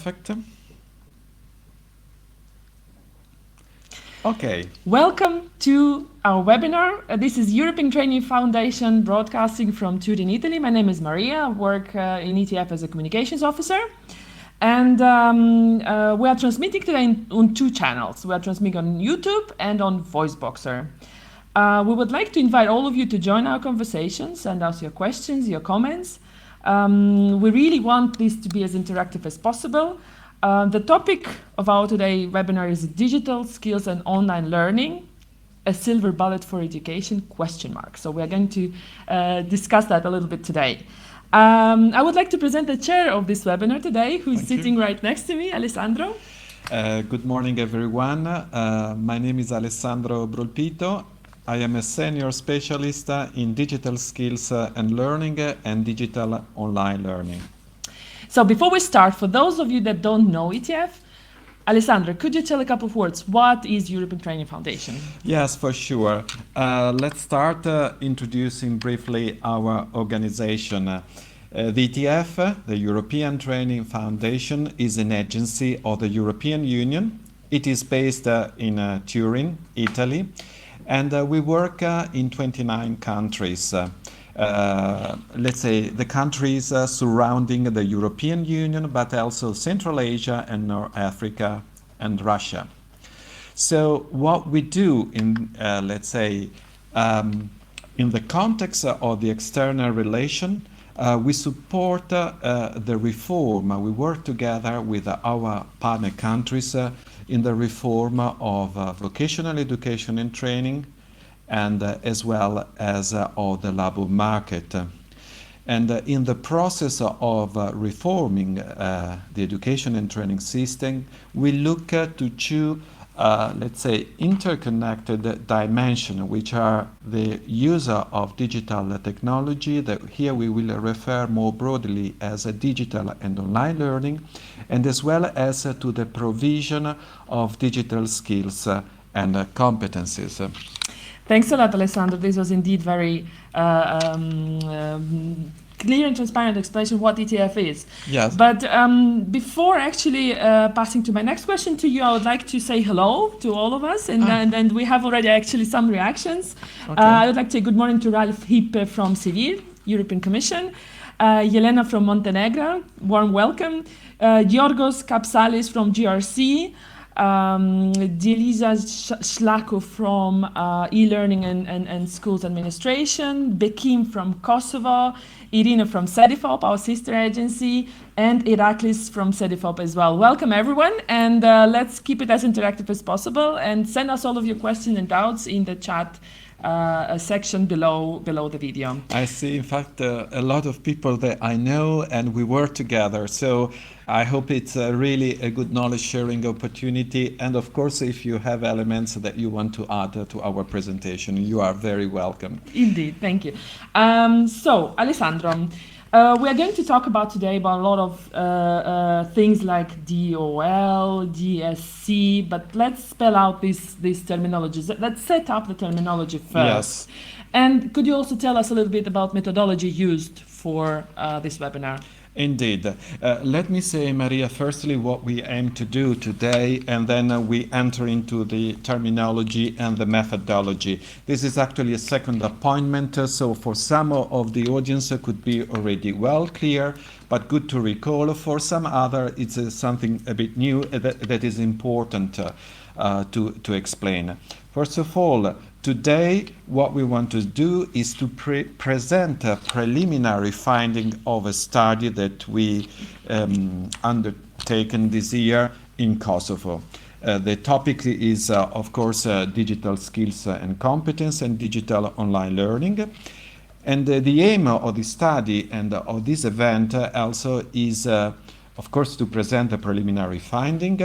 Perfect. Okay. Welcome to our webinar. This is European Training Foundation broadcasting from Turin, Italy. My name is Maria. I work in ETF as a communications officer. And we are transmitting today on two channels. We are transmitting on YouTube and on VoiceBoxer. We would like to invite all of you to join our conversations and ask your questions, your comments. We really want this to be as interactive as possible. The topic of our today webinar is digital skills and online learning, a silver bullet for education, ? So we're going to discuss that a little bit today. I would like to present the chair of this webinar today, who's sitting right next to me, Alessandro. Good morning, everyone. My name is Alessandro Brulpito. I am a senior specialist in digital skills and learning and digital online learning. So before we start, for those of you that don't know ETF, Alessandro, could you tell a couple of words? What is European Training Foundation? Yes, for sure. Let's start introducing briefly our organization. The ETF, the European Training Foundation, is an agency of the European Union. It is based in Turin, Italy, and we work in 29 countries. Let's say the countries surrounding the European Union, but also Central Asia and North Africa and Russia. So what we do in, let's say, in the context of the external relation, we support the reform. We work together with our partner countries in the reform of vocational education and training, and as well as of the labor market. And in the process of reforming the education and training system, we look to two, let's say, interconnected dimensions, which are the use of digital technology, that here we will refer more broadly as a digital and online learning, and as well as to the provision of digital skills and competences. Thanks a lot, Alessandro. This was indeed very clear and transparent explanation of what ETF is. Yes. But before actually passing to my next question to you, I would like to say hello to all of us. And we have already actually some reactions. Okay. I would like to say good morning to Ralph Hippe from Seville, European Commission. Yelena from Montenegro, warm welcome. Giorgos Kapsalis from GRC. Dielisa Schlako from e-learning and schools administration, Bekim from Kosovo, Irina from CEDIFOP, our sister agency, and Iraklis from CEDIFOP as well. Welcome everyone, and let's keep it as interactive as possible, and send us all of your questions and doubts in the chat section below the video. I see, in fact, a lot of people that I know, and we work together. So I hope it's really a good knowledge sharing opportunity. And of course, if you have elements that you want to add to our presentation, you are very welcome. Indeed, thank you. So, Alessandro, we are going to talk about today about a lot of things like DOL, DSC, but let's spell out these terminologies. Let's set up the terminology first. Yes. And could you also tell us a little bit about methodology used for this webinar? Indeed. Let me say, Maria, firstly, what we aim to do today, and then we enter into the terminology and the methodology. This is actually a second appointment, so for some of the audience it could be already well clear, but good to recall. For some other, it's something a bit new that is important to explain. First of all, today, what we want to do is to present a preliminary finding of a study that we undertaken this year in Kosovo. The topic is, of course, digital skills and competence and digital online learning. And the aim of the study and of this event also is, of course, to present a preliminary finding,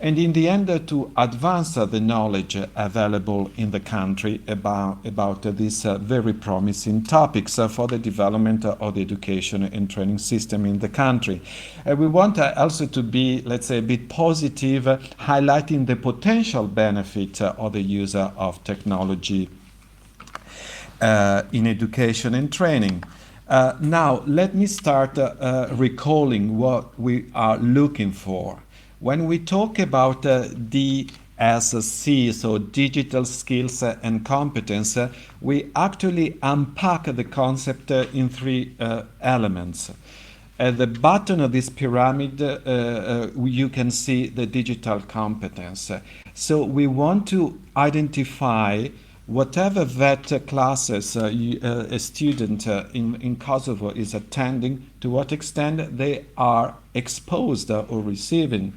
and in the end to advance the knowledge available in the country about these very promising topics for the development of the education and training system in the country. We want also to be, let's say, a bit positive, highlighting the potential benefit of the use of technology in education and training. Now, let me start recalling what we are looking for. When we talk about DSC, so digital skills and competence, we actually unpack the concept in three elements. At the bottom of this pyramid, you can see the digital competence. So we want to identify whatever VET classes a student in Kosovo is attending, to what extent they are exposed or receiving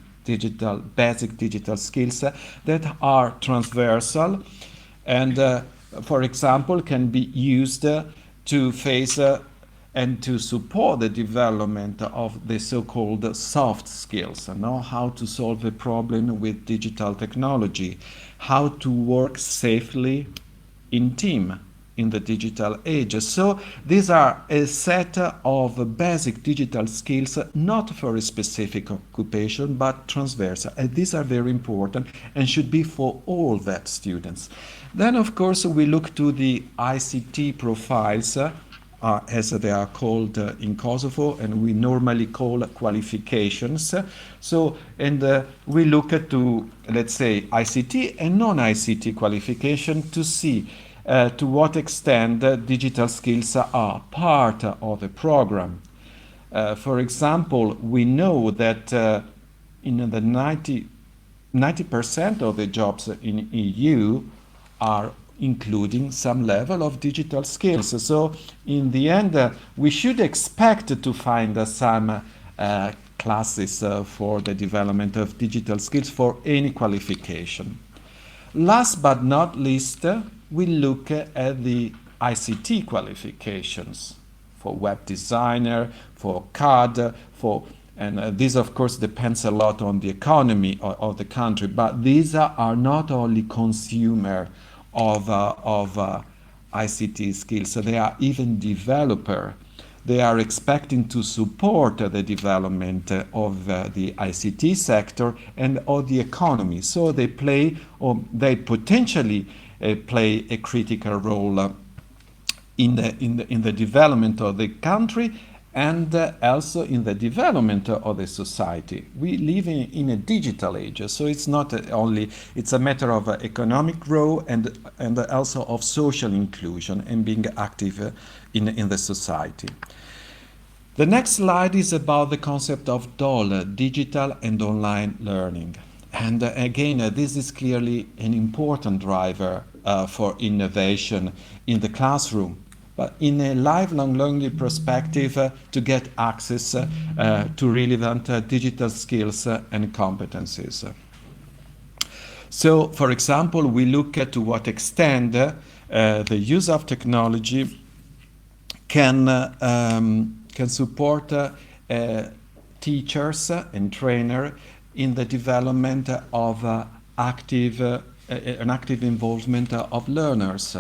basic digital skills that are transversal and, for example, can be used to face and to support the development of the so-called soft skills, know how to solve a problem with digital technology, how to work safely in team in the digital age. So these are a set of basic digital skills, not for a specific occupation, but transversal. And these are very important and should be for all VET students. Then, of course, we look to the ICT profiles, as they are called in Kosovo, and we normally call qualifications. We look at to, let's say, ICT and non-ICT qualification to see to what extent digital skills are part of the program. For example, we know that in the 90% of the jobs in EU are including some level of digital skills. So in the end, we should expect to find some classes for the development of digital skills for any qualification. Last but not least, we look at the ICT qualifications for web designer, for CAD, and this of course depends a lot on the economy of the country, but these are not only consumer of ICT skills, they are even developer. They are expecting to support the development of the ICT sector and of the economy. So they play, or they potentially play a critical role in the development of the country and also in the development of the society. We live in a digital age, so it's not only, it's a matter of economic growth and also of social inclusion and being active in the society. The next slide is about the concept of DOL, digital and online learning. And again, this is clearly an important driver for innovation in the classroom, but in a lifelong learning perspective to get access to relevant digital skills and competencies. So, for example, we look at to what extent the use of technology can support teachers and trainers in the development of an active involvement of learners,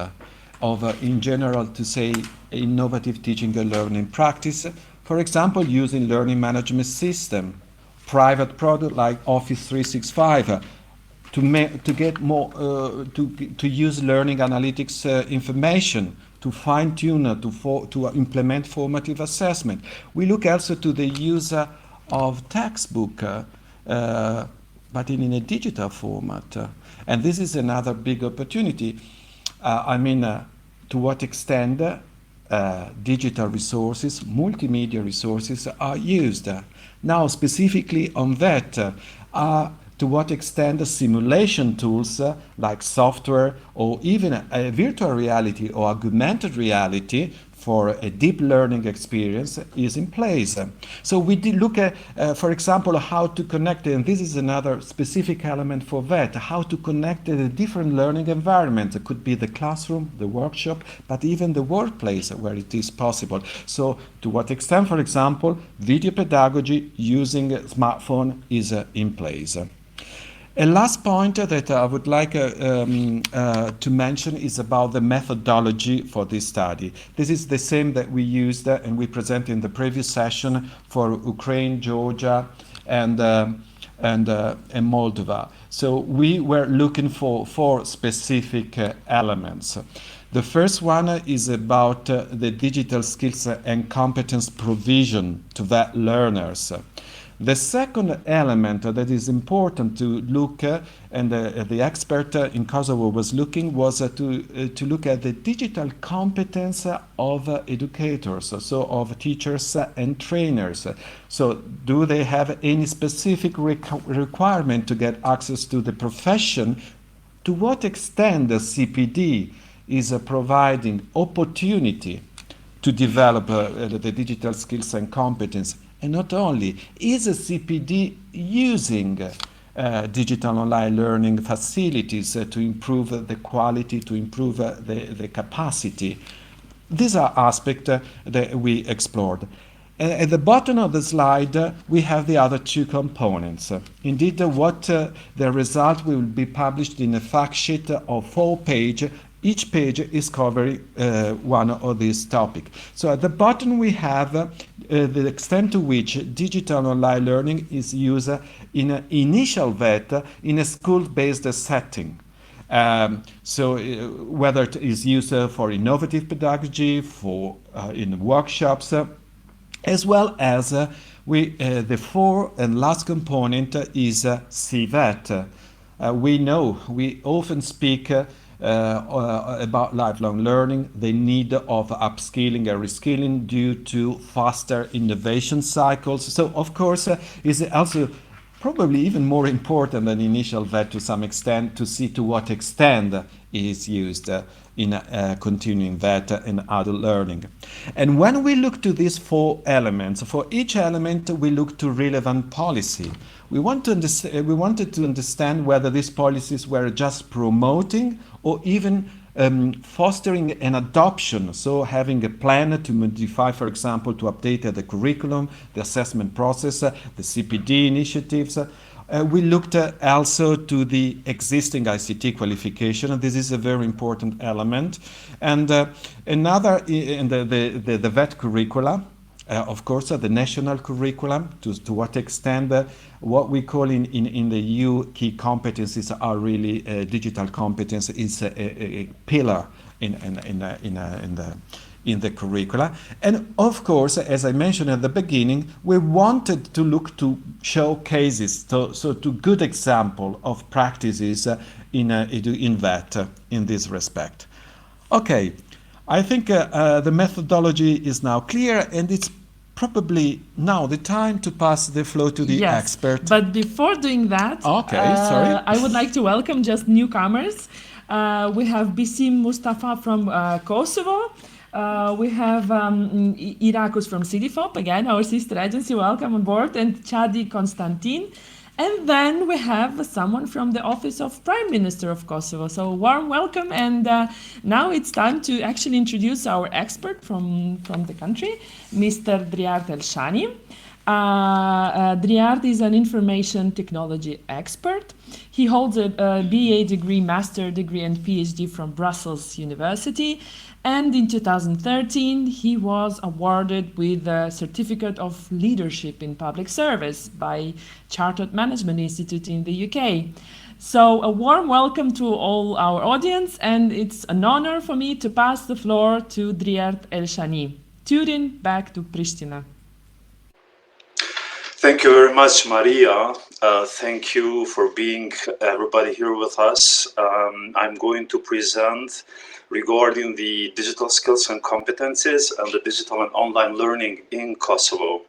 in general, to say, innovative teaching and learning practice. For example, using learning management system, private product like Office 365, to get more, to use learning analytics information, to fine-tune, to implement formative assessment. We look also to the use of textbook, but in a digital format. And this is another big opportunity. To what extent digital resources, multimedia resources are used. Now, specifically on that, to what extent the simulation tools like software or even a virtual reality or augmented reality for a deep learning experience is in place. So we did look at, for example, how to connect, and this is another specific element for VET, how to connect the different learning environments. It could be the classroom, the workshop, but even the workplace where it is possible. So to what extent, for example, video pedagogy using a smartphone is in place. A last point that I would like to mention is about the methodology for this study. This is the same that we used and we presented in the previous session for Ukraine, Georgia, and Moldova. So we were looking for four specific elements. The first one is about the digital skills and competence provision to VET learners. The second element that is important to look, and the expert in Kosovo was looking, was to look at the digital competence of educators, so of teachers and trainers. So do they have any specific requirement to get access to the profession? To what extent the CPD is providing opportunity to develop the digital skills and competence? And not only, is a CPD using digital online learning facilities to improve the quality, to improve the capacity? These are aspects that we explored. At the bottom of the slide, we have the other two components. Indeed, the result will be published in a fact sheet of 4 pages. Each page is covering one of these topics. So at the bottom we have the extent to which digital online learning is used in an initial VET in a school-based setting. So whether it is used for innovative pedagogy, for in workshops, as well as the fourth and last component is CVET. We often speak about lifelong learning, the need of upskilling and reskilling due to faster innovation cycles. So of course is also probably even more important than initial VET to some extent, to see to what extent is used in continuing VET and adult learning. And when we look to these four elements, for each element we look to relevant policy. We wanted to understand whether these policies were just promoting or even fostering an adoption, so having a plan to modify, for example, to update the curriculum, the assessment process, the CPD initiatives. We looked also to the existing ICT qualification. This is a very important element. And another, in the VET curricula, of course, the national curriculum, to what extent what we call in the EU key competencies are really digital competence is a pillar in the curricula. And of course, as I mentioned at the beginning, we wanted to look to showcases, so to good example of practices in VET in this respect. Okay, I think the methodology is now clear, and it's probably now the time to pass the floor to the expert. But before doing that, I would like to welcome just newcomers. We have Bisim Mustafa from Kosovo. We have Irakus from CDFOP, again, our sister agency, welcome on board, and Chadi Konstantin. And then we have someone from the Office of Prime Minister of Kosovo. So warm welcome. And now it's time to actually introduce our expert from the country, Mr. Driart Elshani. Driart is an information technology expert. He holds a BA degree, master degree, and PhD from Brussels University. And in 2013, he was awarded with a Certificate of Leadership in Public Service by Chartered Management Institute in the UK. So a warm welcome to all our audience, and it's an honor for me to pass the floor to Driart Elshani. Turin, back to Pristina. Thank you very much, Maria. Thank you for being everybody here with us. I'm going to present regarding the digital skills and competences and the digital and online learning in Kosovo.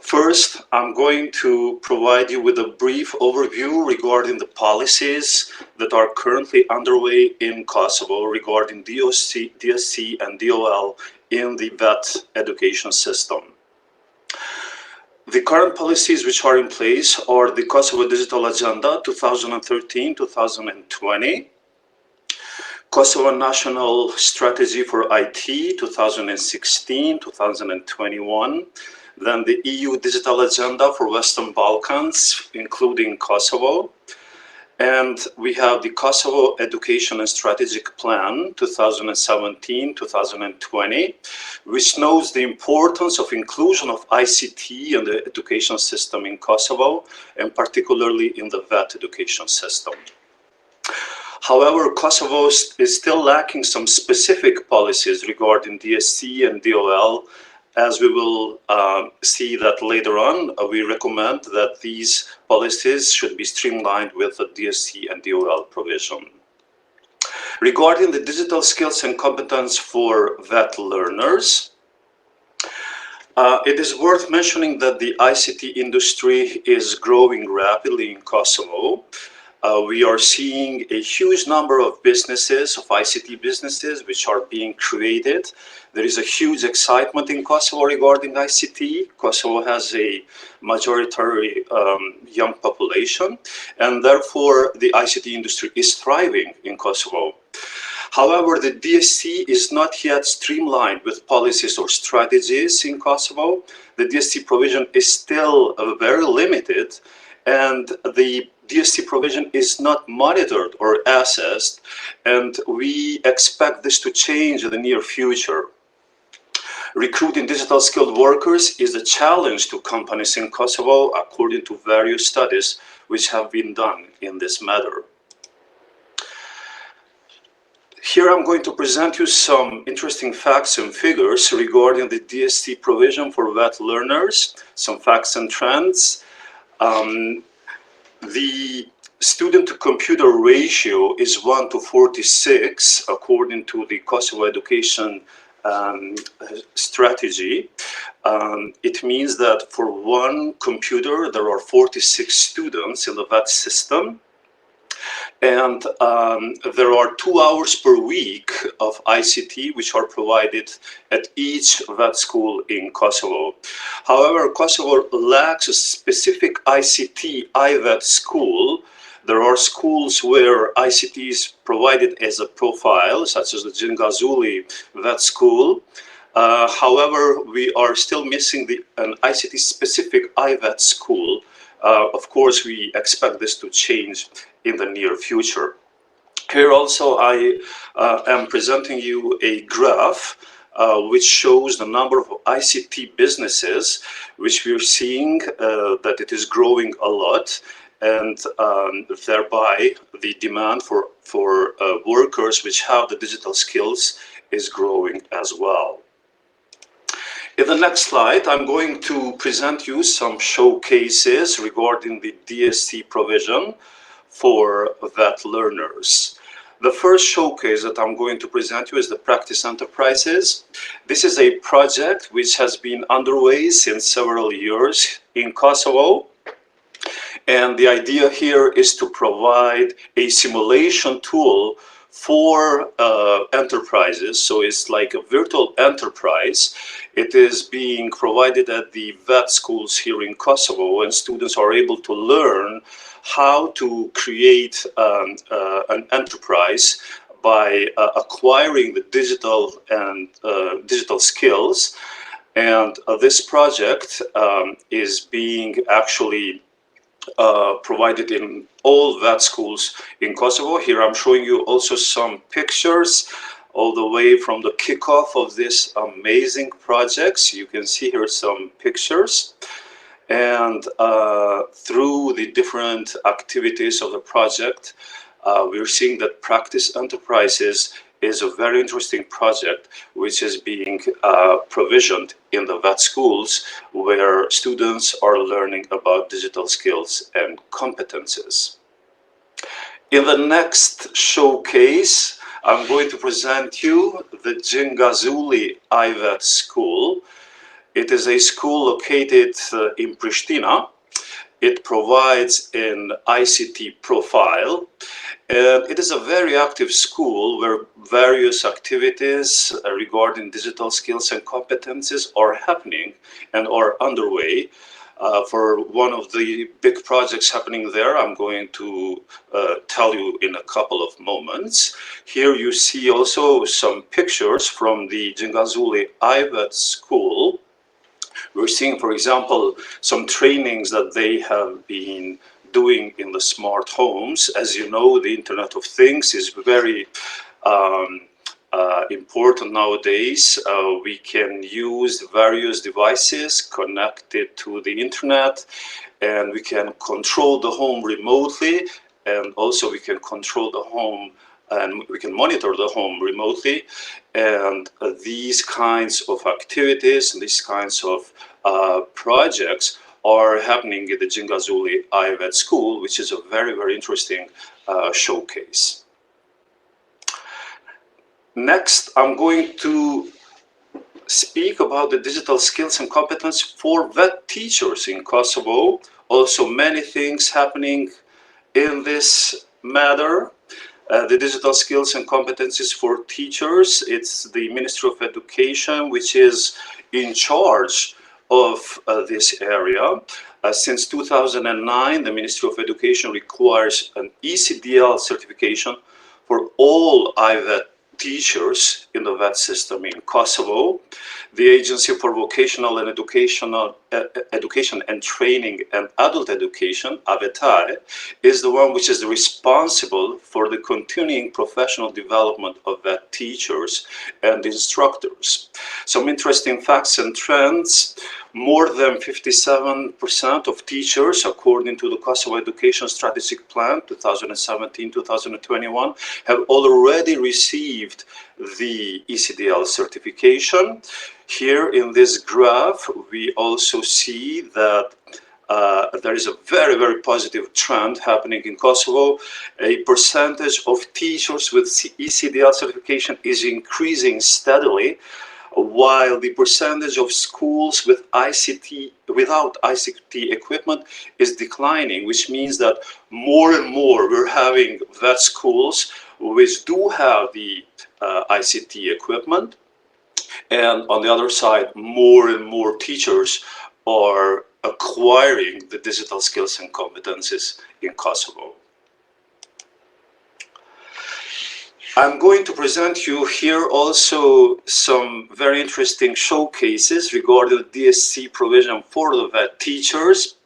First, I'm going to provide you with a brief overview regarding the policies that are currently underway in Kosovo regarding DSC and DOL in the VET education system. The current policies which are in place are the Kosovo Digital Agenda 2013-2020, Kosovo National Strategy for IT 2016-2021, then the EU Digital Agenda for Western Balkans, including Kosovo, And we have the Kosovo Education and Strategic Plan 2017-2020, which knows the importance of inclusion of ICT in the education system in Kosovo, and particularly in the VET education system. However, Kosovo is still lacking some specific policies regarding DSC and DOL. As we will see that later on, we recommend that these policies should be streamlined with the DSC and DOL provision. Regarding the digital skills and competence for VET learners, it is worth mentioning that the ICT industry is growing rapidly in Kosovo. We are seeing a huge number of businesses, of ICT businesses, which are being created. There is a huge excitement in Kosovo regarding ICT. Kosovo has a majority young population, and therefore the ICT industry is thriving in Kosovo. However, the DSC is not yet streamlined with policies or strategies in Kosovo. The DSC provision is still very limited, and the DSC provision is not monitored or assessed, and we expect this to change in the near future. Recruiting digital skilled workers is a challenge to companies in Kosovo, according to various studies which have been done in this matter. Here I'm going to present you some interesting facts and figures regarding the DSC provision for VET learners, some facts and trends. The student-to-computer ratio is 1 to 46, according to the Kosovo education strategy. It means that for one computer, there are 46 students in the VET system. And there are 2 hours per week of ICT which are provided at each VET school in Kosovo. However, Kosovo lacks a specific ICT IVET school. There are schools where ICT is provided as a profile, such as the Gjingazuli VET school. However, we are still missing an ICT specific IVET school. Of course, we expect this to change in the near future. Here also I am presenting you a graph which shows the number of ICT businesses, which we're seeing that it is growing a lot, and thereby the demand for workers which have the digital skills is growing as well. In the next slide, I'm going to present you some showcases regarding the DSC provision for VET learners. The first showcase that I'm going to present you is the Practice Enterprises. This is a project which has been underway since several years in Kosovo. And the idea here is to provide a simulation tool for enterprises. So it's like a virtual enterprise. It is being provided at the VET schools here in Kosovo, and students are able to learn how to create an enterprise by acquiring the digital and digital skills. And this project is being actually provided in all VET schools in Kosovo. Here I'm showing you also some pictures all the way from the kickoff of this amazing project. You can see here some pictures. And through the different activities of the project, we're seeing that Practice Enterprises is a very interesting project which is being provisioned in the VET schools, where students are learning about digital skills and competences. In the next showcase, I'm going to present you the Gjingazuli IVET school. It is a school located in Pristina. It provides an ICT profile, and it is a very active school where various activities regarding digital skills and competences are happening and are underway. For one of the big projects happening there, I'm going to tell you in a couple of moments. Here you see also some pictures from the Gjingazuli IVET school. We're seeing, for example, some trainings that they have been doing in the smart homes. As you know, the Internet of Things is very important nowadays. We can use various devices connected to the internet, and we can control the home remotely, and also we can control the home and we can monitor the home remotely. And these kinds of activities, these kinds of projects are happening at the Jingazuli IVET school, which is a very, very interesting showcase. Next, I'm going to speak about the digital skills and competence for VET teachers in Kosovo. Also, many things happening in this matter. The digital skills and competencies for teachers, it's the Ministry of Education which is in charge of this area. Since 2009, the Ministry of Education requires an ECDL certification for all IVET teachers in the VET system in Kosovo. The Agency for Vocational and Education and Training and Adult Education, AVETAE, is the one which is responsible for the continuing professional development of VET teachers and instructors. Some interesting facts and trends. More than 57% of teachers, according to the Kosovo Education Strategic Plan 2017-2021, have already received the ECDL certification. Here in this graph, we also see that there is a very, very positive trend happening in Kosovo. A percentage of teachers with ECDL certification is increasing steadily, while the percentage of schools with without ICT equipment is declining, which means that more and more we're having VET schools which do have the ICT equipment, and on the other side, more and more teachers are acquiring the digital skills and competences in Kosovo. I'm going to present you here also some very interesting showcases regarding the DSC provision for the VET teachers.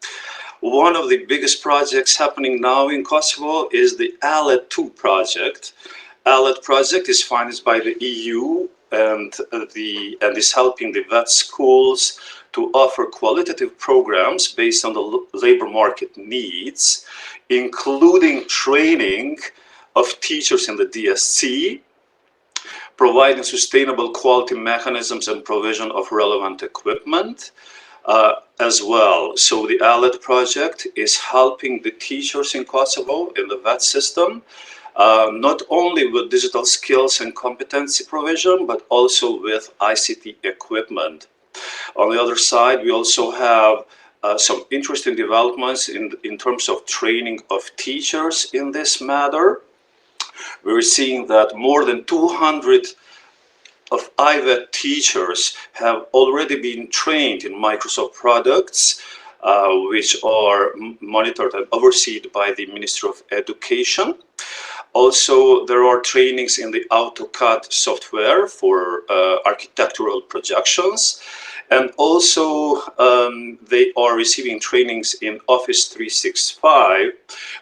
One of the biggest projects happening now in Kosovo is the ALET 2 project. ALET project is financed by the EU and is helping the VET schools to offer qualitative programs based on the labor market needs, including training of teachers in the DSC, providing sustainable quality mechanisms and provision of relevant equipment as well. So the ALET project is helping the teachers in Kosovo in the VET system, not only with digital skills and competency provision, but also with ICT equipment. On the other side, we also have some interesting developments in terms of training of teachers in this matter. We're seeing that more than 200 of IVET teachers have already been trained in Microsoft products, which are monitored and overseen by the Ministry of Education. Also, there are trainings in the AutoCAD software for architectural projections. And also, they are receiving trainings in Office 365,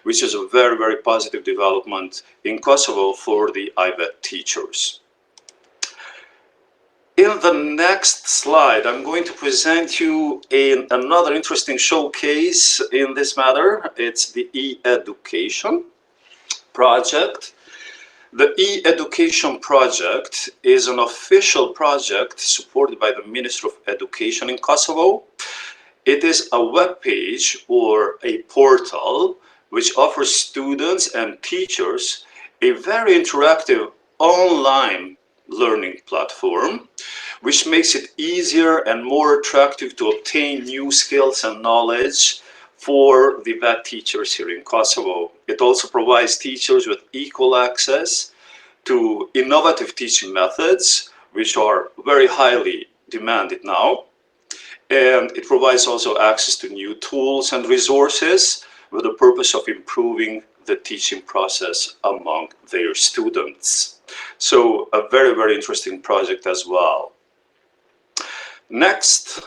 which is a very, very positive development in Kosovo for the IVET teachers. In the next slide, I'm going to present you another interesting showcase in this matter. It's the e-education project. The e-education project is an official project supported by the Ministry of Education in Kosovo. It is a web page or a portal which offers students and teachers a very interactive online learning platform, which makes it easier and more attractive to obtain new skills and knowledge for the VET teachers here in Kosovo. It also provides teachers with equal access to innovative teaching methods, which are very highly demanded now. And it provides also access to new tools and resources with the purpose of improving the teaching process among their students. So a very, very interesting project as well. Next,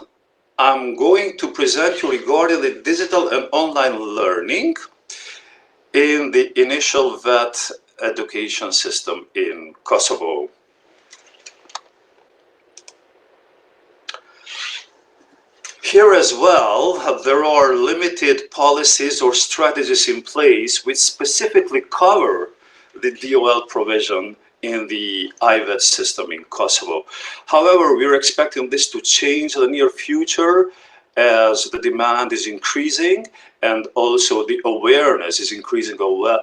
I'm going to present you regarding the digital and online learning in the initial VET education system in Kosovo. Here as well, there are limited policies or strategies in place which specifically cover the DOL provision in the IVET system in Kosovo. However, we're expecting this to change in the near future as the demand is increasing and also the awareness is increasing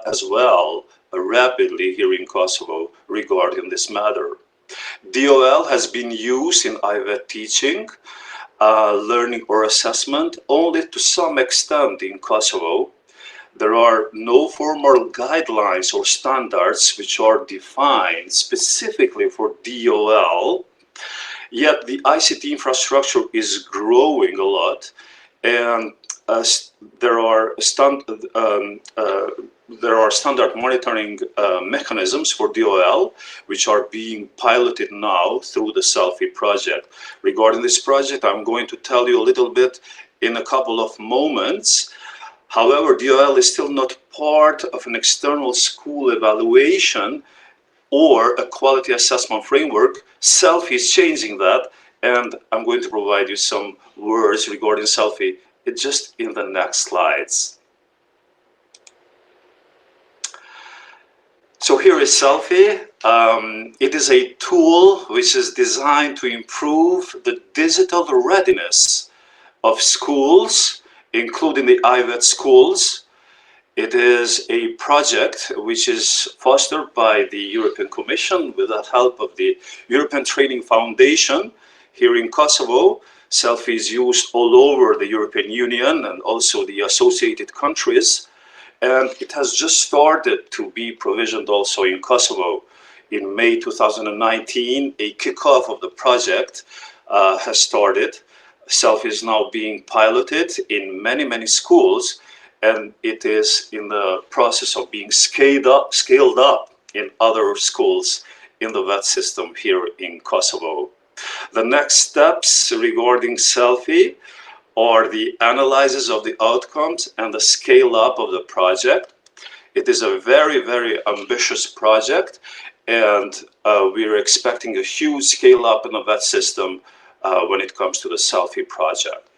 as well rapidly here in Kosovo regarding this matter. DOL has been used in IVET teaching, learning or assessment only to some extent in Kosovo. There are no formal guidelines or standards which are defined specifically for DOL, yet the ICT infrastructure is growing a lot, and there are standard monitoring mechanisms for DOL, which are being piloted now through the Selfie project. Regarding this project, I'm going to tell you a little bit in a couple of moments. However, DOL is still not part of an external school evaluation or a quality assessment framework. Selfie is changing that, and I'm going to provide you some words regarding Selfie just in the next slides. So here is Selfie. It is a tool which is designed to improve the digital readiness of schools, including the IVET schools. It is a project which is fostered by the European Commission with the help of the European Training Foundation here in Kosovo. Selfie is used all over the European Union and also the associated countries. And it has just started to be provisioned also in Kosovo. In May 2019, a kickoff of the project has started. Selfie is now being piloted in many schools, and it is in the process of being scaled up in other schools in the VET system here in Kosovo. The next steps regarding Selfie are the analysis of the outcomes and the scale up of the project. It is a very ambitious project, and we're expecting a huge scale up in the VET system when it comes to the Selfie project.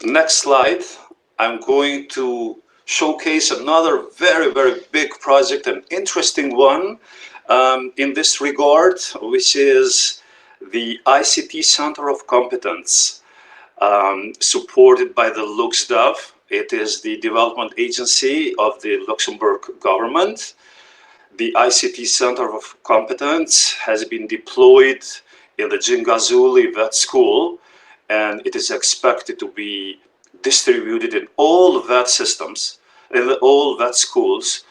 Next slide, I'm going to showcase another very big project, an interesting one in this regard, which is the ICT Center of Competence, supported by the LuxDev. It is the development agency of the Luxembourg government. The ICT Center of Competence has been deployed in the Gjingazuli VET school, and it is expected to be distributed in all VET systems, in all VET schools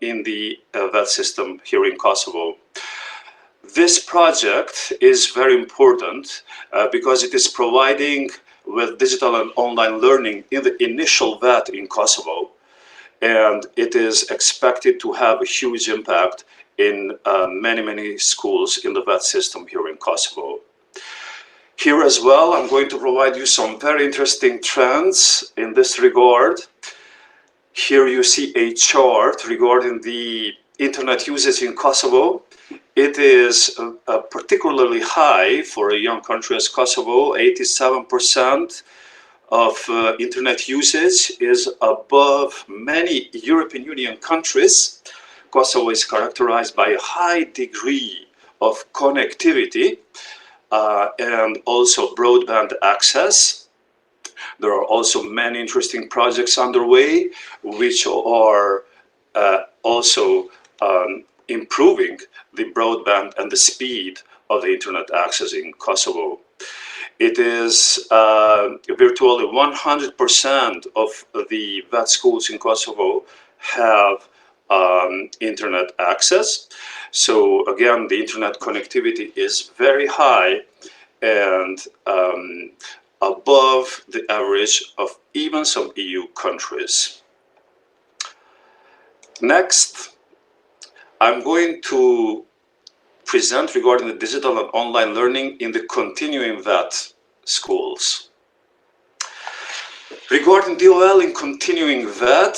in the VET system here in Kosovo. This project is very important because it is providing with digital and online learning in the initial VET in Kosovo, and it is expected to have a huge impact in many schools in the VET system here in Kosovo. Here as well, I'm going to provide you some very interesting trends in this regard. Here you see a chart regarding the internet usage in Kosovo. It is particularly high for a young country as Kosovo. 87% of internet usage is above many European Union countries. Kosovo is characterized by a high degree of connectivity and also broadband access. There are also many interesting projects underway which are also improving the broadband and the speed of the internet access in Kosovo. It is virtually 100% of the VET schools in Kosovo have internet access. So again, the internet connectivity is very high and above the average of even some EU countries. Next, I'm going to present regarding the digital and online learning in the continuing vet schools. Regarding DOL in continuing vet,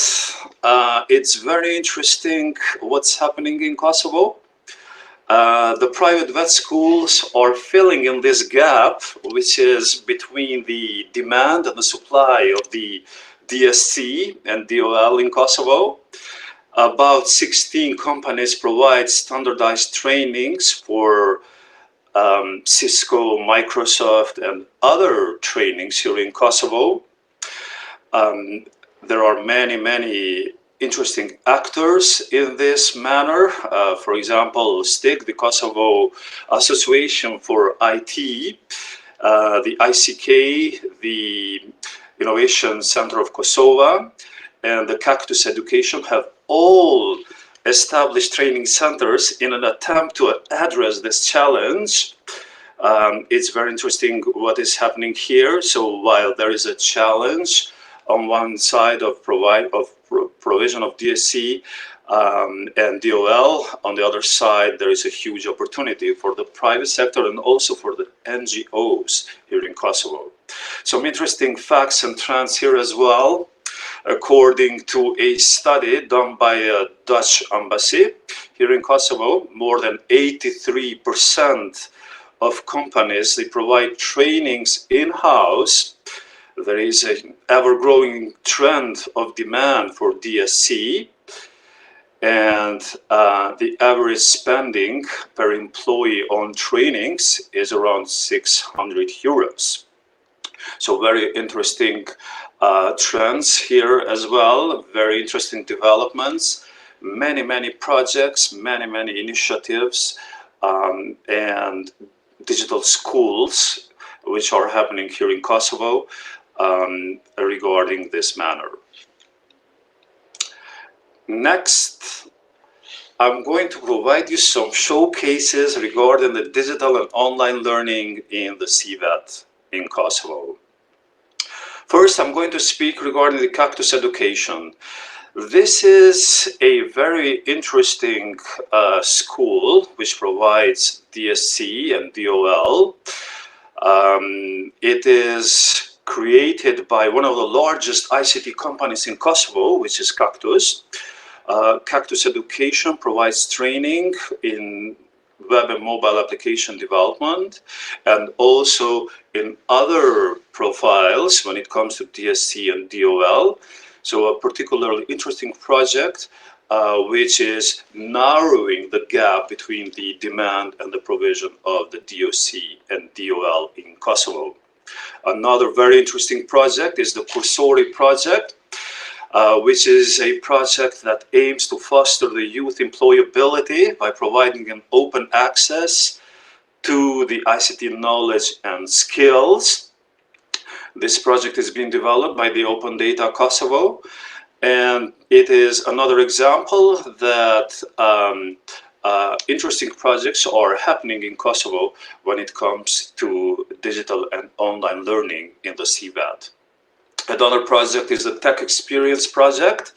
it's very interesting what's happening in Kosovo. The private vet schools are filling in this gap, which is between the demand and the supply of the DSC and DOL in Kosovo. About 16 companies provide standardized trainings for Cisco, Microsoft, and other trainings here in Kosovo. There are many interesting actors in this manner. For example, STIC, the Kosovo Association for IT, the ICK, the Innovation Center of Kosovo, and the Cactus Education have all established training centers in an attempt to address this challenge. It's very interesting what is happening here. So while there is a challenge on one side of provision of DSC and DOL, on the other side there is a huge opportunity for the private sector and also for the NGOs here in Kosovo. Some interesting facts and trends here as well. According to a study done by a Dutch embassy here in Kosovo, more than 83% of companies, they provide trainings in-house. There is an ever-growing trend of demand for DSC, and the average spending per employee on trainings is around 600 euros. So very interesting trends here as well, very interesting developments, many projects, many initiatives, and digital schools which are happening here in Kosovo regarding this matter. Next, I'm going to provide you some showcases regarding the digital and online learning in the CVET in Kosovo. First, I'm going to speak regarding the Cactus Education. This is a very interesting school which provides DSC and DOL. It is created by one of the largest ICT companies in Kosovo, which is Cactus. Cactus Education provides training in web and mobile application development and also in other profiles when it comes to DSC and DOL. So a particularly interesting project which is narrowing the gap between the demand and the provision of the DOC and DOL in Kosovo. Another very interesting project is the Kosovo project, which is a project that aims to foster the youth employability by providing an open access to the ICT knowledge and skills. This project is being developed by the Open Data Kosovo, and it is another example that interesting projects are happening in Kosovo when it comes to digital and online learning in the CVET. Another project is the Tech Experience project,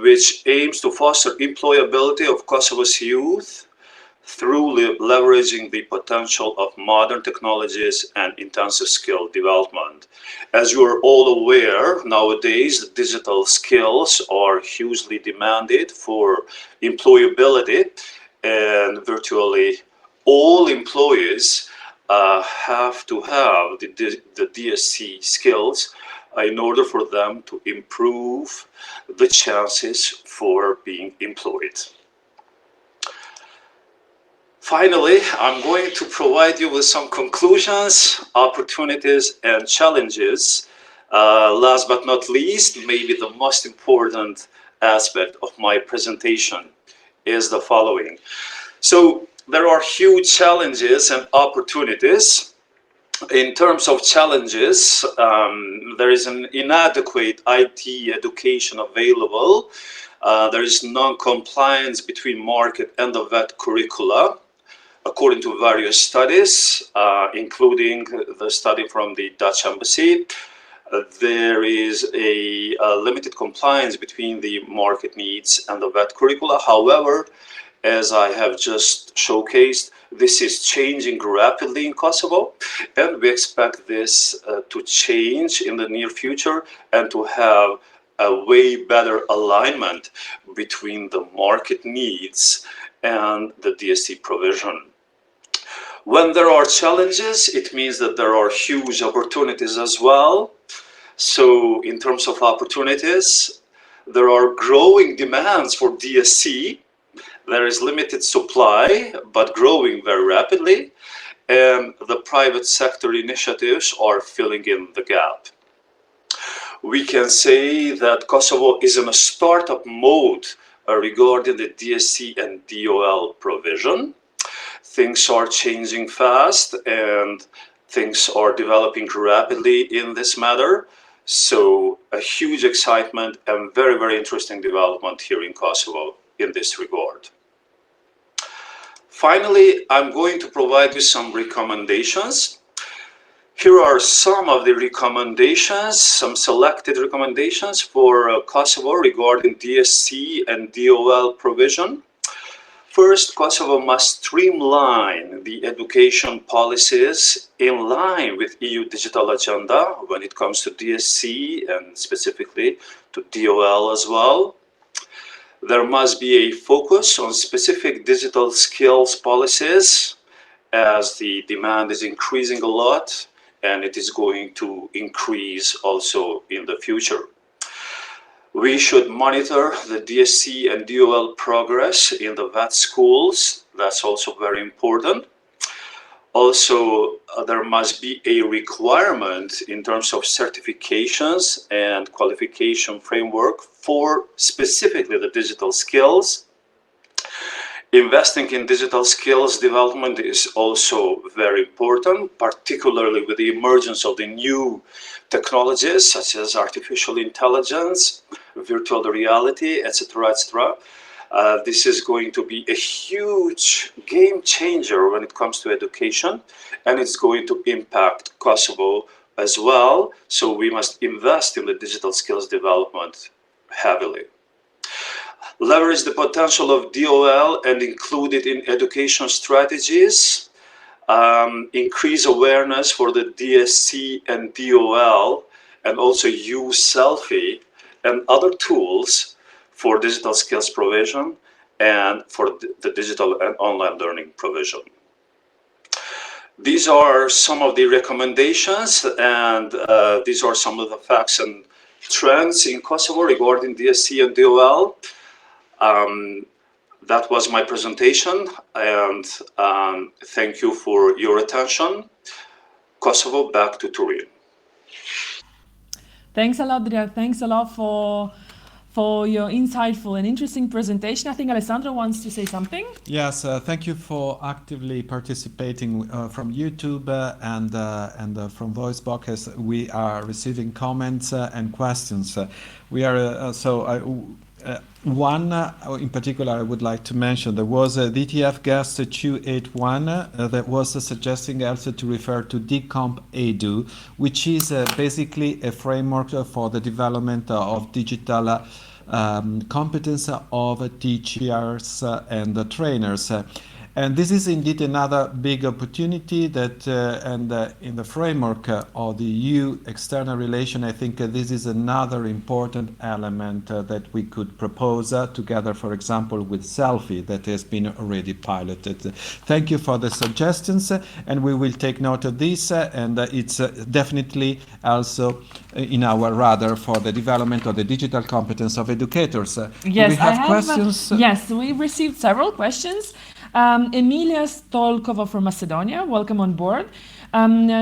which aims to foster employability of Kosovo's youth through leveraging the potential of modern technologies and intensive skill development. As you are all aware, nowadays the digital skills are hugely demanded for employability, and virtually all employees have to have the DSC skills in order for them to improve the chances for being employed. Finally, I'm going to provide you with some conclusions, opportunities, and challenges. Last but not least, maybe the most important aspect of my presentation is the following. So there are huge challenges and opportunities. In terms of challenges, there is an inadequate IT education available. There is non-compliance between market and the VET curricula, according to various studies, including the study from the Dutch embassy. There is a limited compliance between the market needs and the VET curricula. However, as I have just showcased, this is changing rapidly in Kosovo, and we expect this to change in the near future and to have a way better alignment between the market needs and the DSC provision. When there are challenges, it means that there are huge opportunities as well. So in terms of opportunities, there are growing demands for DSC. There is limited supply, but growing very rapidly, and the private sector initiatives are filling in the gap. We can say that Kosovo is in a startup mode regarding the DSC and DOL provision. Things are changing fast and things are developing rapidly in this matter. So a huge excitement and very, very interesting development here in Kosovo in this regard. Finally, I'm going to provide you some recommendations. Here are some of the recommendations, some selected recommendations for Kosovo regarding DSC and DOL provision. First, Kosovo must streamline the education policies in line with EU digital agenda when it comes to DSC and specifically to DOL as well. There must be a focus on specific digital skills policies as the demand is increasing a lot and it is going to increase also in the future. We should monitor the DSC and DOL progress in the VET schools. That's also very important. Also, there must be a requirement in terms of certifications and qualification framework for specifically the digital skills. Investing in digital skills development is also very important, particularly with the emergence of the new technologies such as artificial intelligence, virtual reality, etc., etc. This is going to be a huge game changer when it comes to education, and it's going to impact Kosovo as well. So we must invest in the digital skills development heavily. Leverage the potential of DOL and include it in education strategies. Increase awareness for the DSC and DOL, and also use selfie and other tools for digital skills provision and for the digital and online learning provision. These are some of the recommendations, and these are some of the facts and trends in Kosovo regarding DSC and DOL. That was my presentation, and thank you for your attention. Kosovo, back to Turin. Thanks a lot, Driar. Thanks a lot for your insightful and interesting presentation. I think Alessandro wants to say something. Yes, thank you for actively participating from YouTube and from VoiceBox. We are receiving comments and questions. We are one in particular I would like to mention. There was a DTF guest 281 that was suggesting also to refer to DComp Edu, which is basically a framework for the development of digital competence of teachers and trainers. And this is indeed another big opportunity that, in the framework of the EU external relation, I think this is another important element that we could propose together, for example, with Selfie that has been already piloted. Thank you for the suggestions, and we will take note of this, and it's definitely also in our radar for the development of the digital competence of educators. Yes, we have questions? Yes, we received several questions. Emilia Stolkova from Macedonia, welcome on board.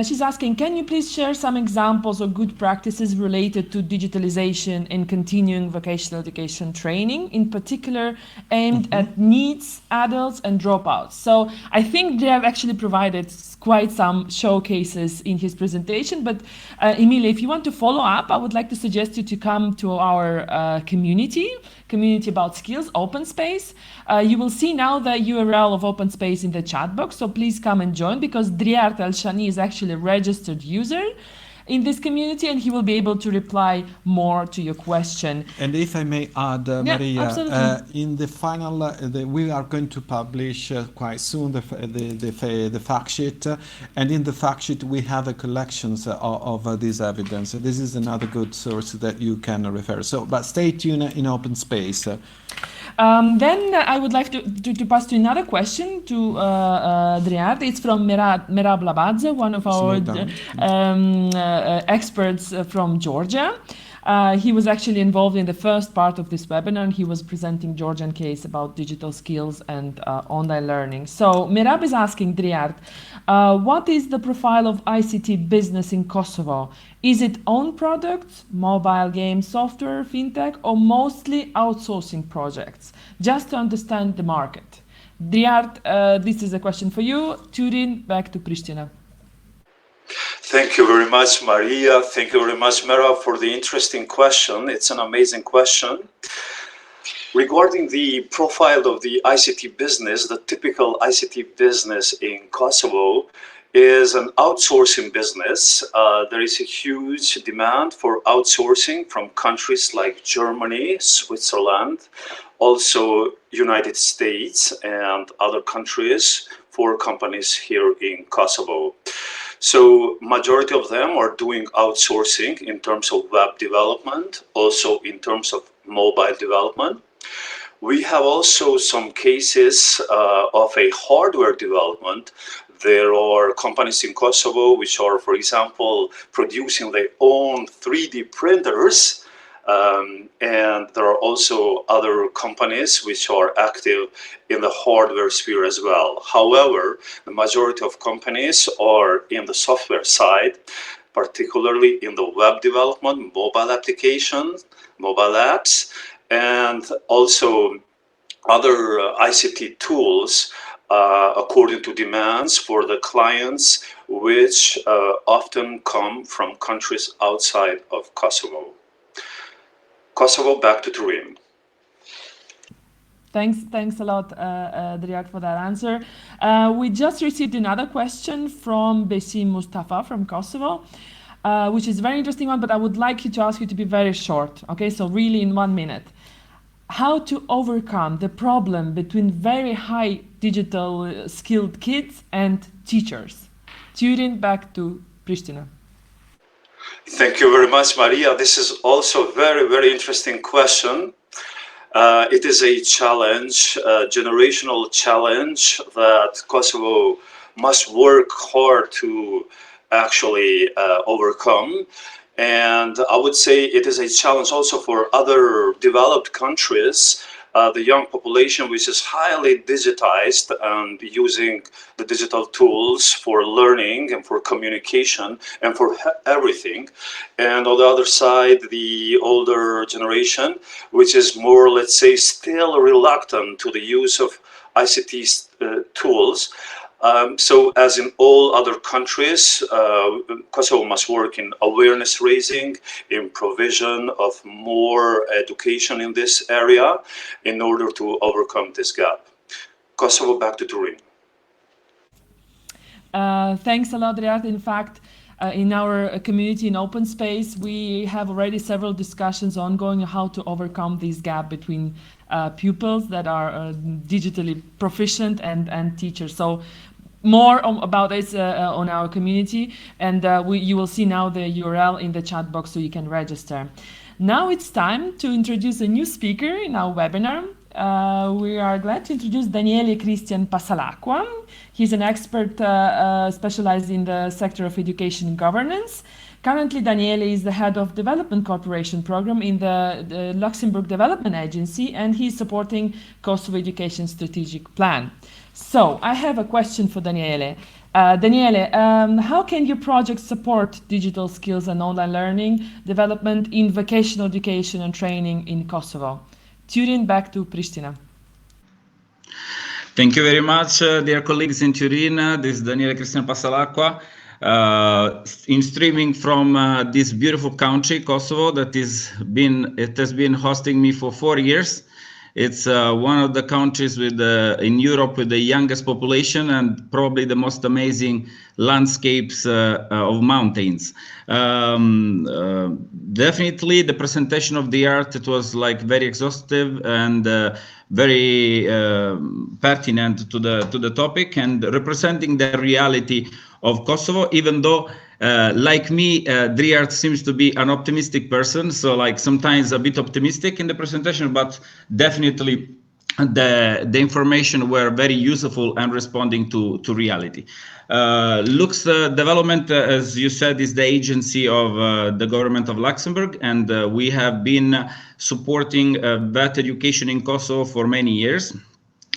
She's asking, can you please share some examples of good practices related to digitalization and continuing vocational education training, in particular aimed at needs, adults and dropouts? So I think they have actually provided quite some showcases in his presentation, but Emilia, if you want to follow up, I would like to suggest you to come to our community about skills, open space. You will see now the URL of open space in the chat box, so please come and join, because Driar Telshani is actually a registered user, in this community, and he will be able to reply more to your question. And if I may add, Maria, absolutely. in the final, we are going to publish quite soon the fact sheet, and in the fact sheet we have a collections of this evidence. This is another good source that you can refer. So, but stay tuned in open space. Then I would like to pass to another question to Driart. It's from Merab Labadze, one of our experts from Georgia. He was actually involved in the first part of this webinar, and he was presenting Georgian case about digital skills and online learning. So Merab is asking Driart, what is the profile of ICT business in Kosovo? Is it own products, mobile game software, fintech, or mostly outsourcing projects? Just to understand the market. Driart, this is a question for you. Turin, back to Pristina. Thank you very much, Maria. Thank you very much, Mera, for the interesting question. It's an amazing question. Regarding the profile of the ICT business, the typical ICT business in Kosovo is an outsourcing business. There is a huge demand for outsourcing from countries like Germany, Switzerland, also United States and other countries for companies here in Kosovo. So majority of them are doing outsourcing in terms of web development, also in terms of mobile development. We have also some cases of a hardware development. There are companies in Kosovo which are, for example, producing their own 3D printers. And there are also other companies which are active in the hardware sphere as well. However, the majority of companies are in the software side, particularly in the web development, mobile applications, mobile apps, and also other ICT tools according to demands for the clients, which often come from countries outside of Kosovo. Kosovo, back to Turin. Thanks a lot, Driart, for that answer. We just received another question from Besim Mustafa from Kosovo, which is a very interesting one, but I would like to ask you to be very short, okay? So really in 1 minute. How to overcome the problem between very high digital skilled kids and teachers? Turin, back to Pristina. Thank you very much, Maria. This is also a very, very interesting question. It is a challenge, a generational challenge that Kosovo must work hard to actually overcome. And I would say it is a challenge also for other developed countries. The young population, which is highly digitized and using the digital tools for learning and for communication and for everything. And on the other side, the older generation, which is more, let's say, still reluctant to the use of ICT tools. So as in all other countries, Kosovo must work in awareness raising, in provision of more education in this area in order to overcome this gap. Kosovo, back to Turin. Thanks a lot, Driart. In fact, in our community in open space, we have already several discussions ongoing on how to overcome this gap between pupils that are digitally proficient and teachers. So more about this on our community, and you will see now the URL in the chat box so you can register. Now it's time to introduce a new speaker in our webinar. We are glad to introduce Daniele Cristian Passalacqua. He's an expert specialized in the sector of education and governance. Currently, Daniele is the head of development cooperation program in the Luxembourg Development Agency, and he's supporting Kosovo Education Strategic Plan. So I have a question for Daniele. Daniele, how can your project support digital skills and online learning development in vocational education and training in Kosovo? Turin, back to Pristina. Thank you very much, dear colleagues in Turin. This is Daniele Cristian Passalacqua, in streaming from this beautiful country, Kosovo, that has been hosting me for 4 years. It's one of the countries with in Europe with the youngest population and probably the most amazing landscapes of mountains. Definitely the presentation of the art, it was like very exhaustive and very pertinent to the topic and representing the reality of Kosovo, even though like me, Driart seems to be an optimistic person, so like sometimes a bit optimistic in the presentation, but definitely the information were very useful and responding to reality. Lux Development, as you said, is the agency of the government of Luxembourg, and we have been supporting vet education in Kosovo for many years.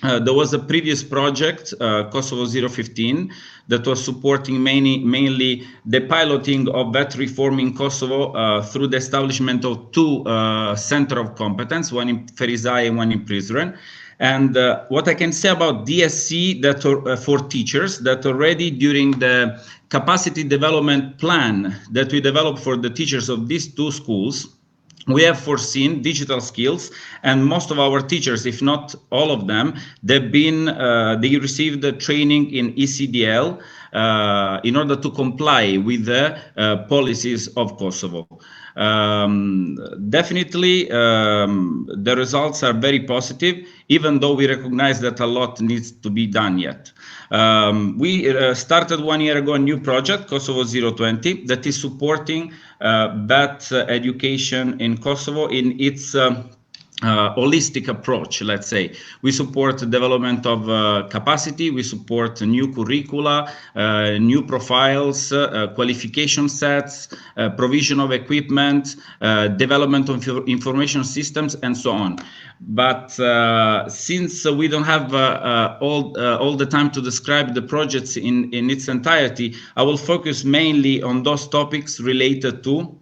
There was a previous project, Kosovo 015, that was supporting mainly the piloting of vet reform in Kosovo through the establishment of two centers of competence, one in Ferizaj and one in Prizren. And what I can say about DSC that for teachers, that already during the capacity development plan that we developed for the teachers of these two schools, we have foreseen digital skills, and most of our teachers, if not all of them, they received the training in ECDL in order to comply with the policies of Kosovo. Definitely, the results are very positive, even though we recognize that a lot needs to be done yet. We started 1 year ago a new project, Kosovo 020, that is supporting vet education in Kosovo in its holistic approach, let's say. We support the development of capacity, we support new curricula, new profiles, qualification sets, provision of equipment, development of information systems, and so on. But since we don't have all the time to describe the projects in its entirety, I will focus mainly on those topics related to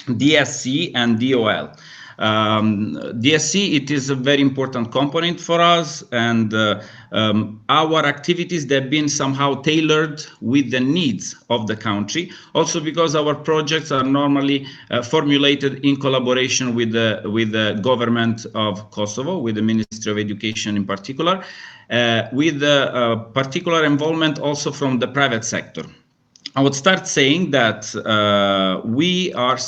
DSC and DOL. DSC, it is a very important component for us, and our activities, they've been somehow tailored with the needs of the country, also because our projects are normally formulated in collaboration with the government of Kosovo, with the Ministry of Education in particular, with particular involvement also from the private sector. I would start saying that we are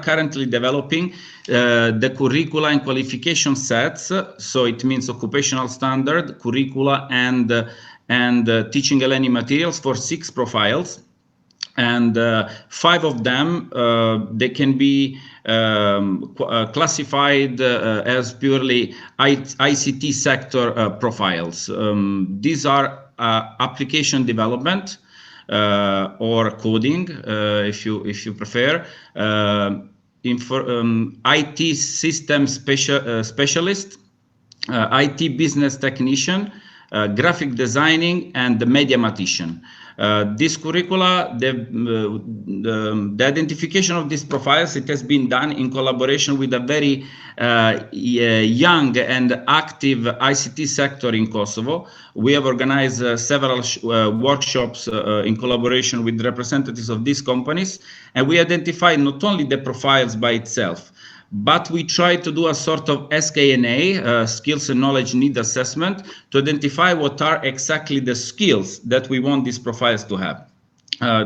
currently developing the curricula and qualification sets. So it means occupational standard, curricula, and teaching and learning materials for 6 profiles. And 5 of them, they can be classified as purely ICT sector profiles. These are application development, or coding, if you prefer, IT system specialist, IT business technician, graphic designing, and the media mathematician. This curricula, the identification of these profiles, it has been done in collaboration with a very young and active ICT sector in Kosovo. We have organized several workshops in collaboration with representatives of these companies, and we identified not only the profiles by itself, but we try to do a sort of SKNA, skills and knowledge need assessment, to identify what are exactly the skills that we want these profiles to have.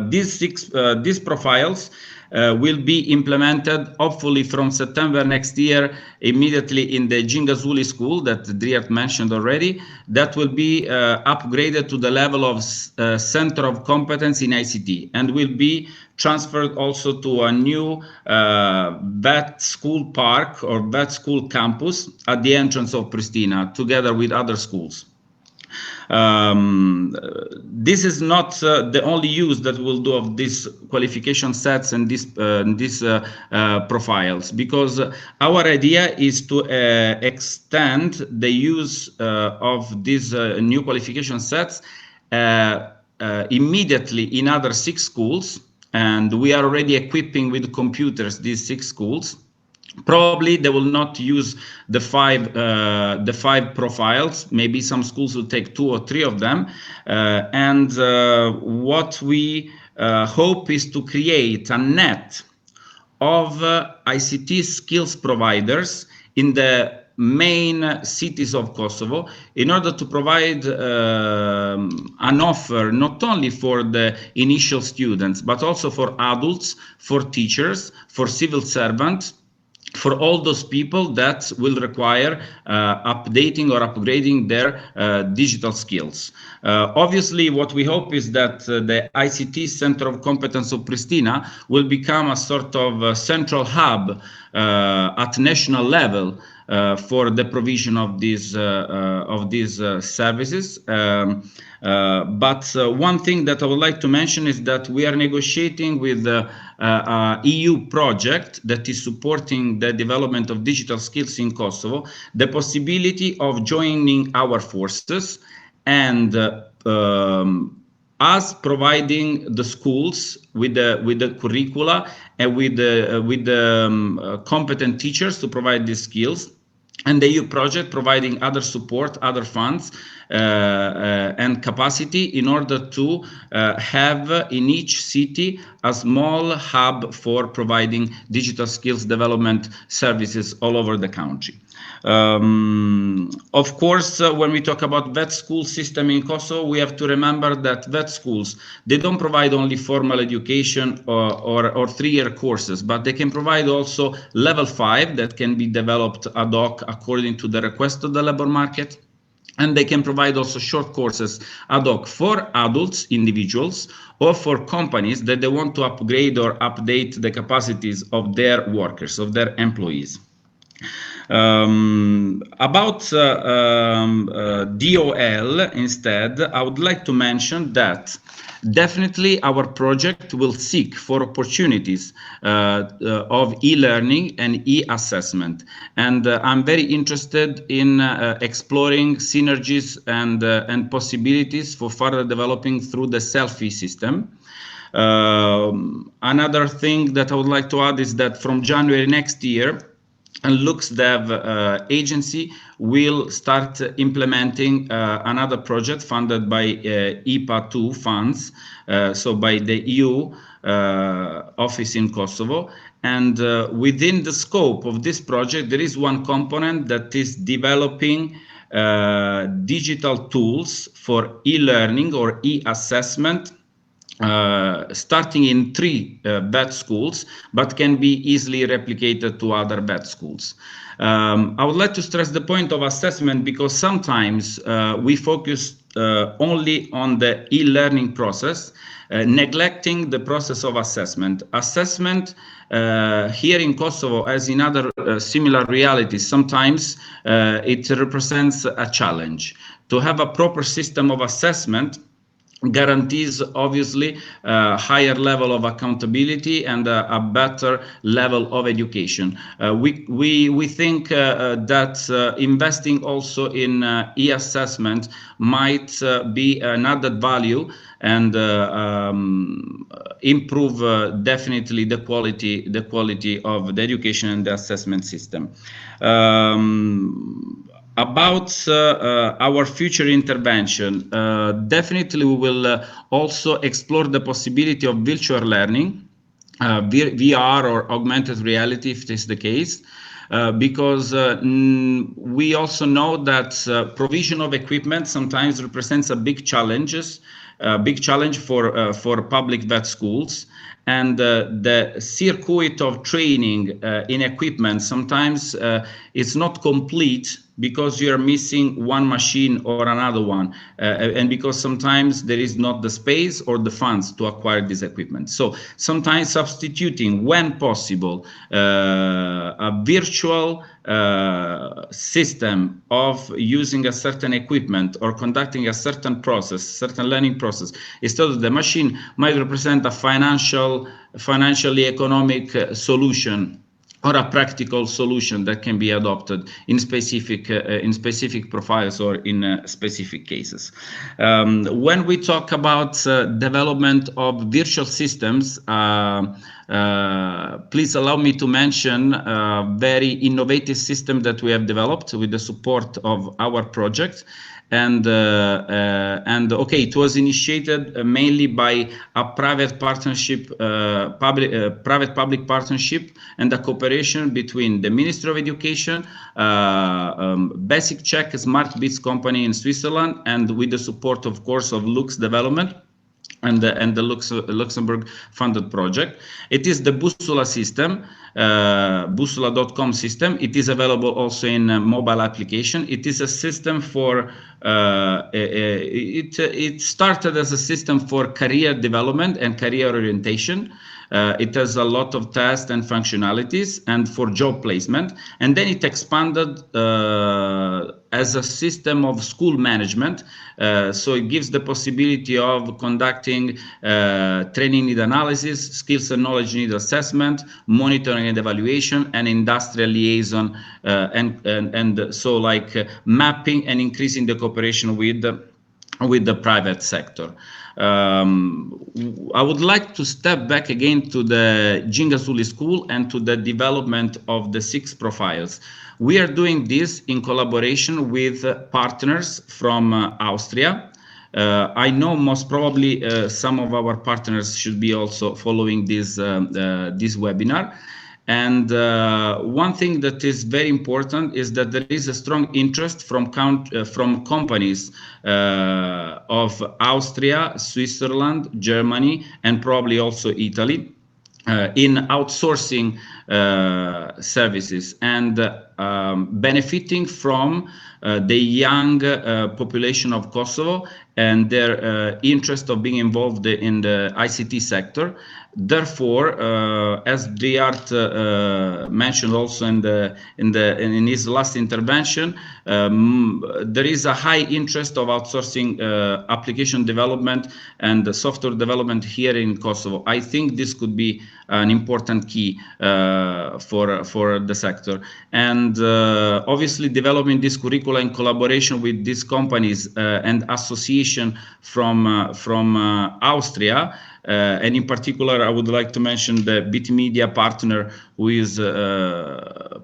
These profiles will be implemented hopefully from September next year immediately in the Gjingazuli school that Driart mentioned already. That will be upgraded to the level of center of competence in ICT, and will be transferred also to a new vet school park or vet school campus at the entrance of Pristina, together with other schools. This is not the only use that we'll do of these qualification sets and these profiles, because our idea is to extend the use of these new qualification sets immediately in other 6 schools, and we are already equipping with computers these 6 schools. Probably they will not use the five profiles. Maybe some schools will take 2 or 3 of them. And what we hope is to create a net of ICT skills providers in the main cities of Kosovo in order to provide an offer not only for the initial students, but also for adults, for teachers, for civil servants, for all those people that will require updating or upgrading their digital skills. Obviously, what we hope is that the ICT Center of Competence of Pristina will become a sort of central hub at national level for the provision of these services. But one thing that I would like to mention is that we are negotiating with the EU project that is supporting the development of digital skills in Kosovo, the possibility of joining our forces and us providing the schools with the curricula and with the competent teachers to provide these skills, and the EU project providing other support, other funds and capacity in order to have in each city a small hub for providing digital skills development services all over the country. Of course, when we talk about vet school system in Kosovo, we have to remember that vet schools, they don't provide only formal education or 3-year courses, but they can provide also level 5 that can be developed ad hoc according to the request of the labor market. And they can provide also short courses ad hoc for adults, individuals, or for companies that they want to upgrade or update the capacities of their workers, of their employees. About DOL instead, I would like to mention that definitely our project will seek for opportunities of e-learning and e-assessment. And I'm very interested in exploring synergies and possibilities for further developing through the selfie system. Another thing that I would like to add is that from January next year, and LuxDev agency will start implementing another project funded by IPA 2 funds, so by the EU office in Kosovo. And within the scope of this project, there is one component that is developing digital tools for e-learning or e-assessment, starting in 3 vet schools, but can be easily replicated to other vet schools. I would like to stress the point of assessment because sometimes we focus only on the e-learning process, neglecting the process of assessment. Assessment here in Kosovo, as in other similar realities, sometimes it represents a challenge. To have a proper system of assessment guarantees obviously a higher level of accountability and a better level of education. We think that investing also in e-assessment might be an added value and improve definitely the quality of the education and the assessment system. About our future intervention, definitely we will also explore the possibility of virtual learning, VR or augmented reality if it is the case, because we also know that provision of equipment sometimes represents a big challenge for public vet schools. And the circuit of training in equipment sometimes is not complete because you are missing one machine or another one, and because sometimes there is not the space or the funds to acquire this equipment. So sometimes substituting, when possible, a virtual system of using a certain equipment or conducting a certain process, certain learning process, instead of the machine might represent a financially economic solution or a practical solution that can be adopted in specific profiles or in specific cases. When we talk about development of virtual systems, please allow me to mention a very innovative system that we have developed with the support of our project. and okay, it was initiated mainly by a private partnership, private-public partnership, and a cooperation between the Ministry of Education, Basic Check, Smart Bits company in Switzerland, and with the support, of course, of Lux Development and the Luxembourg funded project. It is the Bussola system, bussola.com system. It is available also in mobile application. It is a system for, it started as a system for career development and career orientation. It has a lot of tests and functionalities and for job placement. And then it expanded as a system of school management. So it gives the possibility of conducting training need analysis, skills and knowledge need assessment, monitoring and evaluation, and industrial liaison, and so like mapping and increasing the cooperation with the private sector. I would like to step back again to the Gingasuli School and to the development of the 6 profiles. We are doing this in collaboration with partners from Austria. I know most probably some of our partners should be also following this webinar. And one thing that is very important is that there is a strong interest from companies of Austria, Switzerland, Germany, and probably also Italy in outsourcing services and benefiting from the young population of Kosovo and their interest of being involved in the ICT sector. Therefore, as Driart mentioned also in his last intervention, there is a high interest of outsourcing application development and software development here in Kosovo. I think this could be an important key for the sector. And obviously developing this curricula in collaboration with these companies and association from Austria. And in particular, I would like to mention the BT Media partner who is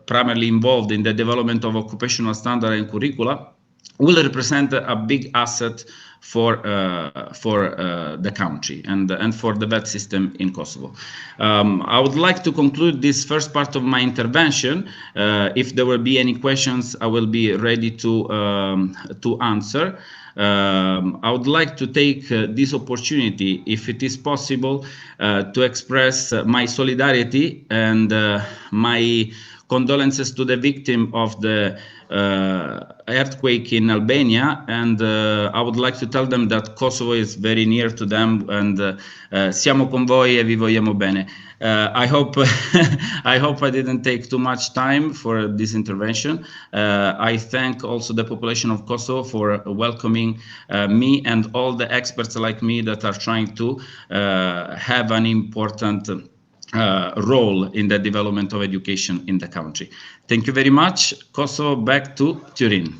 primarily involved in the development of occupational standard and curricula, will represent a big asset for the country and for the VET system in Kosovo. I would like to conclude this first part of my intervention. If there will be any questions, I will be ready to answer. I would like to take this opportunity, if it is possible, to express my solidarity and my condolences to the victim of the earthquake in Albania, and I would like to tell them that Kosovo is very near to them, and siamo con voi e vi vogliamo bene. I hope I didn't take too much time for this intervention. I thank also the population of Kosovo for welcoming me and all the experts like me that are trying to have an important role in the development of education in the country. Thank you very much. Kosovo, back to Turin.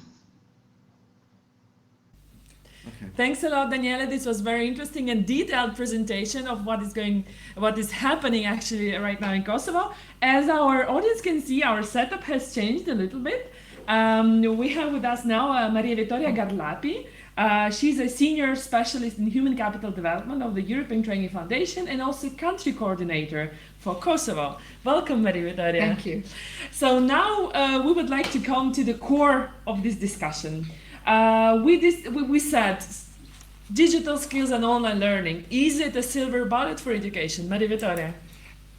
Thanks a lot, Daniele. This was very interesting and detailed presentation of what is happening actually right now in Kosovo. As our audience can see, our setup has changed a little bit. We have with us now Maria Vittoria Garlapi. She's a senior specialist in human capital development of the European Training Foundation and also country coordinator for Kosovo. Welcome, Maria Vittoria. Thank you. So now we would like to come to the core of this discussion. We said digital skills and online learning. Is it a silver bullet for education? Maria Vittoria.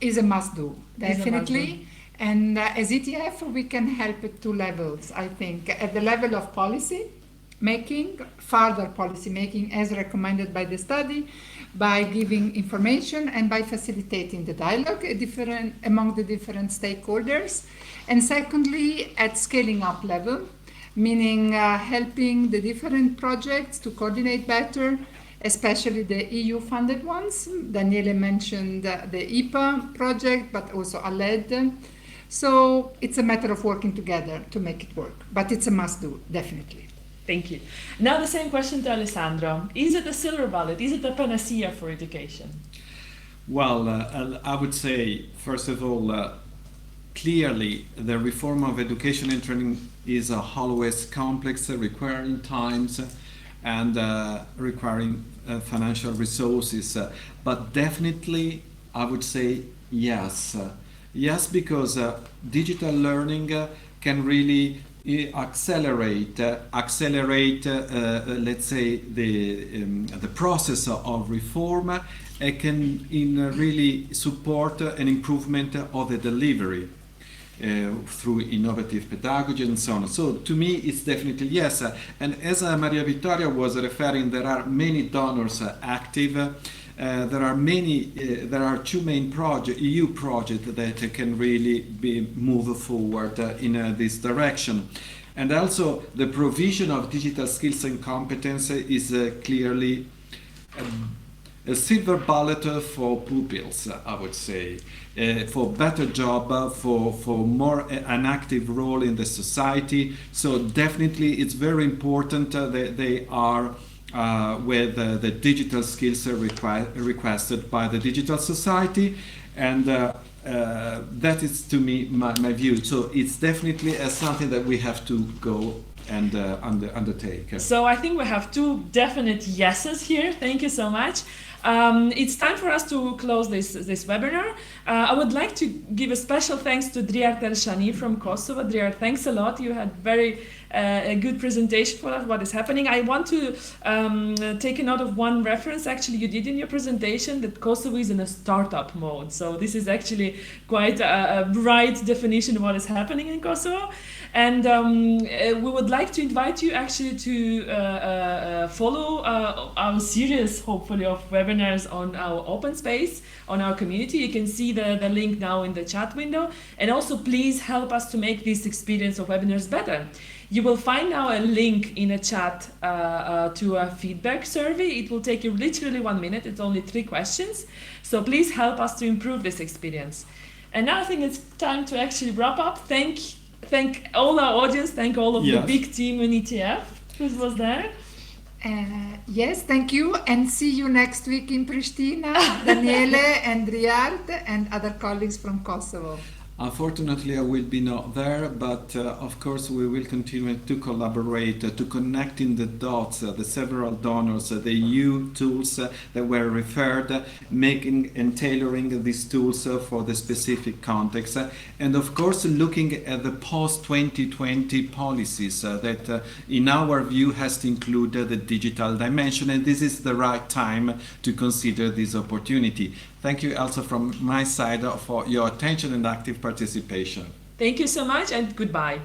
Is a must-do, definitely. And as ETF, we can help at 2 levels, I think. At the level of policy making, further policy making as recommended by the study, by giving information and by facilitating the dialogue among the different stakeholders. And secondly, at scaling up level, meaning helping the different projects to coordinate better, especially the EU-funded ones. Daniele mentioned the IPA project, but also ALED. So it's a matter of working together to make it work, but it's a must-do, definitely. Thank you. Now the same question to Alessandro. Is it a silver bullet? Is it a panacea for education? Well, I would say, first of all, clearly the reform of education and training is always complex, requiring times and requiring financial resources. But definitely, I would say yes. Yes, because digital learning can really accelerate, let's say, the process of reform. It can really support an improvement of the delivery through innovative pedagogy and so on. So to me, it's definitely yes. And as Maria Vittoria was referring, there are many donors active. There are two main EU projects that can really move forward in this direction. And also the provision of digital skills and competence is clearly a silver bullet for pupils, I would say, for better job, for more an active role in the society. So definitely it's very important that they are with the digital skills requested by the digital society, and that is to me my view. So it's definitely something that we have to go and undertake. So I think we have two definite yeses here. Thank you so much. It's time for us to close this webinar. I would like to give a special thanks to Driar Tershani from Kosovo. Driar, thanks a lot. You had very a good presentation for us, what is happening. I want to take a note of one reference actually you did in your presentation, that Kosovo is in a startup mode. So this is actually quite a bright definition of what is happening in Kosovo. And we would like to invite you actually to follow our series, hopefully, of webinars on our open space, on our community. You can see the link now in the chat window. And also, please help us to make this experience of webinars better. You will find now a link in a chat to a feedback survey. It will take you literally 1 minute. It's only 3 questions. So please help us to improve this experience. And now I think it's time to actually wrap up. Thank all our audience, thank all of the big team in ETF who was there. Yes, thank you, and see you next week in Pristina, Daniele and Riyad and other colleagues from Kosovo. Unfortunately, I will be not there, but of course we will continue to collaborate, to connect in the dots, the several donors, the EU tools that were referred, making and tailoring these tools for the specific context, and of course looking at the post-2020 policies that in our view has to include the digital dimension, and this is the right time to consider this opportunity. Thank you also from my side for your attention and active participation. Thank you so much and goodbye.